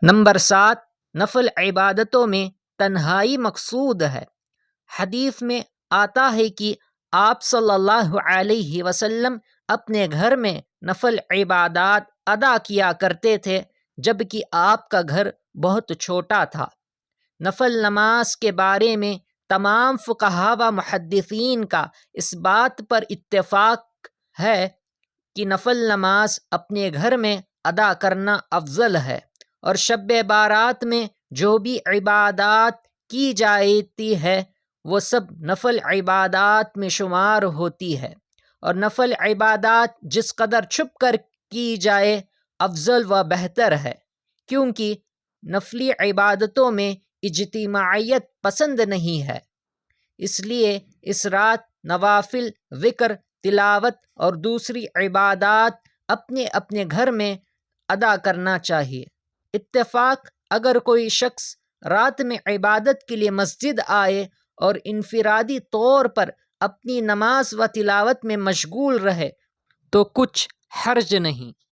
Number 7، نفل عبادتوں میں تنہائی مقصود ہے۔ حدیث میں آتا ہے کہ آپ صلی اللہ علیہ وسلم اپنے گھر میں نفل عبادات ادا کیا کرتے تھے جبکہ آپ کا گھر بہت چھوٹا تھا۔ نفل نماز کے بارے میں تمام فقہاء و محدثین کا اس بات پر اتفاق ہے کہ نفل نماز اپنے گھر میں ادا کرنا افضل ہے، اور شب بارات میں جو بھی عبادات کی جاتی ہے وہ سب نفل عبادات میں شمار ہوتی ہے، اور نفل عبادات جس قدر چھپ کر کی جائے افضل و بہتر ہے، کیونکہ نفلی عبادتوں میں اجتماعیت پسند نہیں ہے۔ اس لیے اس رات نوافل، ذکر، تلاوت اور دوسری عبادات اپنے اپنے گھر میں ادا کرنا چاہیے۔ اتفاق اگر کوئی شخص رات میں عبادت کے لیے مسجد آئے اور انفرادی طور پر اپنی نماز و تلاوت میں مشغول رہے تو کچھ حرج نہیں۔